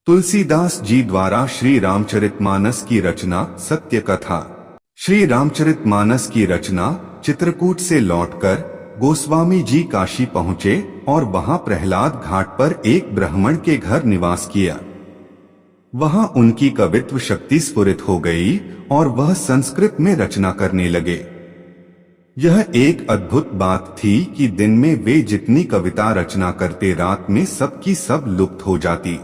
तुलसीदास जी द्वारा श्री रामचरितमानस की रचना सत्य कथा। श्री रामचरितमानस की रचना चित्रकूट से लौटकर गोस्वामी जी काशी पहुँचे और वहां प्रहलाद घाट पर एक ब्राह्मण के घर निवास किया। वहां उनकी कवित्व शक्ति स्फुरित हो गई और वह संस्कृत में रचना करने लगे। यह एक अद्भुत बात थी कि दिन में वे जितनी कविता रचना करते, रात में सबकी सब लुप्त हो जाती।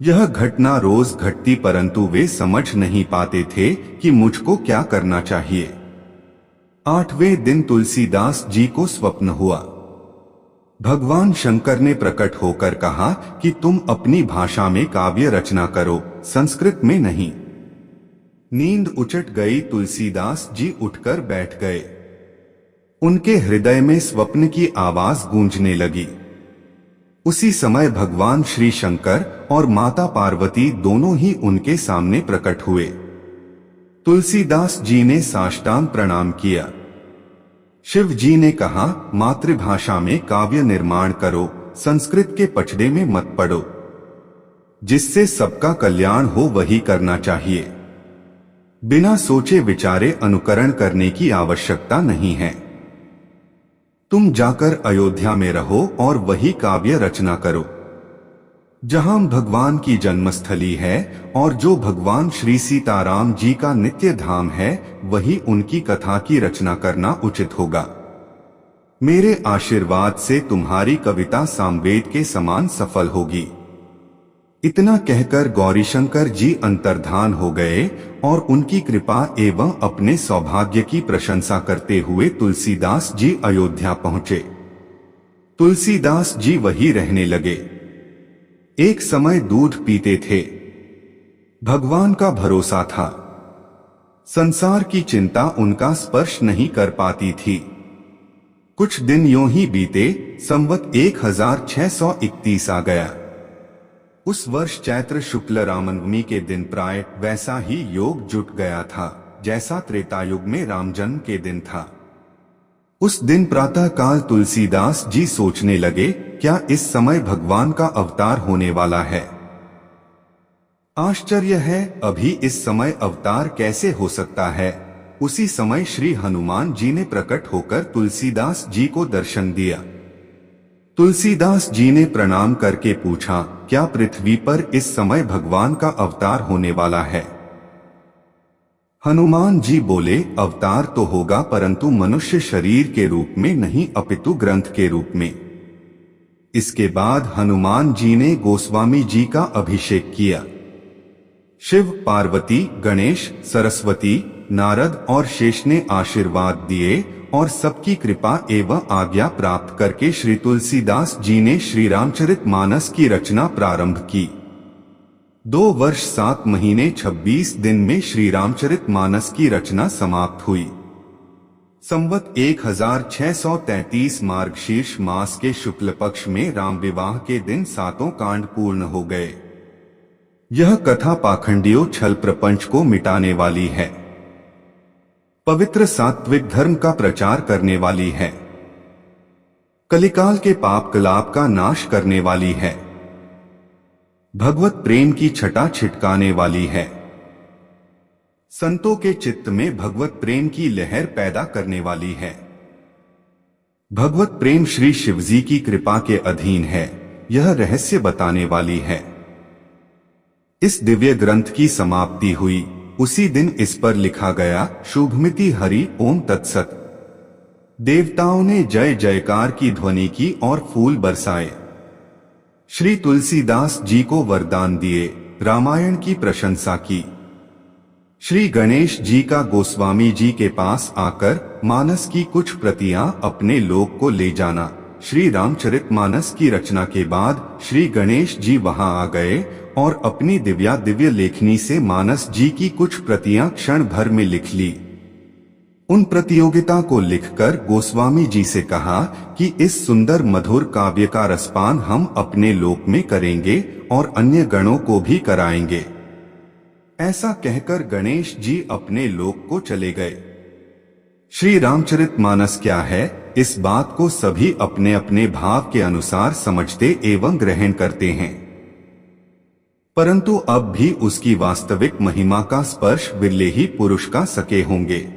यह घटना रोज घटती, परंतु वे समझ नहीं पाते थे कि मुझको क्या करना चाहिए। 8वें दिन तुलसीदास जी को स्वप्न हुआ। भगवान शंकर ने प्रकट होकर कहा कि तुम अपनी भाषा में काव्य रचना करो, संस्कृत में नहीं। नींद उचट गई, तुलसीदास जी उठकर बैठ गए। उनके हृदय में स्वप्न की आवाज गूंजने लगी। उसी समय भगवान श्री शंकर और माता पार्वती दोनों ही उनके सामने प्रकट हुए। तुलसीदास जी ने साष्टांग प्रणाम किया। शिव जी ने कहा, मातृभाषा में काव्य निर्माण करो, संस्कृत के पचड़े में मत पड़ो। जिससे सबका कल्याण हो वही करना चाहिए। बिना सोचे विचारे अनुकरण करने की आवश्यकता नहीं है। तुम जाकर अयोध्या में रहो और वही काव्य रचना करो, जहां भगवान की जन्मस्थली है और जो भगवान श्री सीताराम जी का नित्य धाम है, वही उनकी कथा की रचना करना उचित होगा। मेरे आशीर्वाद से तुम्हारी कविता सामवेद के समान सफल होगी। इतना कहकर गौरीशंकर जी अंतर्धान हो गए और उनकी कृपा एवं अपने सौभाग्य की प्रशंसा करते हुए तुलसीदास जी अयोध्या पहुंचे। तुलसीदास जी वहीं रहने लगे। एक समय दूध पीते थे। भगवान का भरोसा था। संसार की चिंता उनका स्पर्श नहीं कर पाती थी। कुछ दिन यूं ही बीते। संवत 1631 आ गया। उस वर्ष चैत्र शुक्ल रामनवमी के दिन प्राय वैसा ही योग जुट गया था जैसा त्रेतायुग में रामजन्म के दिन था। उस दिन प्रातः काल तुलसीदास जी सोचने लगे, क्या इस समय भगवान का अवतार होने वाला है? आश्चर्य है, अभी इस समय अवतार कैसे हो सकता है? उसी समय श्री हनुमान जी ने प्रकट होकर तुलसीदास जी को दर्शन दिया। तुलसीदास जी ने प्रणाम करके पूछा, क्या पृथ्वी पर इस समय भगवान का अवतार होने वाला है? हनुमान जी बोले, अवतार तो होगा, परंतु मनुष्य शरीर के रूप में नहीं, अपितु ग्रंथ के रूप में। इसके बाद हनुमान जी ने गोस्वामी जी का अभिषेक किया। शिव, पार्वती, गणेश, सरस्वती, नारद और शेष ने आशीर्वाद दिए और सबकी कृपा एवं आज्ञा प्राप्त करके श्री तुलसीदास जी ने श्री रामचरितमानस की रचना प्रारंभ की। 2 वर्ष 7 महीने 26 दिन में श्री रामचरितमानस की रचना समाप्त हुई। संवत 1633 मार्गशीर्ष मास के शुक्ल पक्ष में राम विवाह के दिन 7 कांड पूर्ण हो गए। यह कथा पाखंडियों छल प्रपंच को मिटाने वाली है। पवित्र सात्विक धर्म का प्रचार करने वाली है। कलिकाल के पाप कलाप का नाश करने वाली है। भगवत प्रेम की छटा छिटकाने वाली है। संतों के चित्त में भगवत प्रेम की लहर पैदा करने वाली है। भगवत प्रेम श्री शिवजी की कृपा के अधीन है, यह रहस्य बताने वाली है। इस दिव्य ग्रंथ की समाप्ति हुई उसी दिन इस पर लिखा गया, शुभमिति हरि ओम तत्सत। देवताओं ने जय जयकार की ध्वनि की और फूल बरसाए। श्री तुलसीदास जी को वरदान दिए, रामायण की प्रशंसा की। श्री गणेश जी का गोस्वामी जी के पास आकर मानस की कुछ प्रतियां अपने लोक को ले जाना। श्री रामचरितमानस की रचना के बाद श्री गणेश जी वहां आ गए और अपनी दिव्य लेखनी से मानस जी की कुछ प्रतियां क्षण भर में लिख ली। उन प्रतियोगिता को लिखकर गोस्वामी जी से कहा कि इस सुंदर मधुर काव्य का रसपान हम अपने लोक में करेंगे और अन्य गणों को भी कराएंगे। ऐसा कहकर गणेश जी अपने लोक को चले गए। श्री रामचरितमानस क्या है, इस बात को सभी अपने अपने भाव के अनुसार समझते एवं ग्रहण करते हैं। परंतु अब भी उसकी वास्तविक महिमा का स्पर्श विरले ही पुरुष का सके होंगे।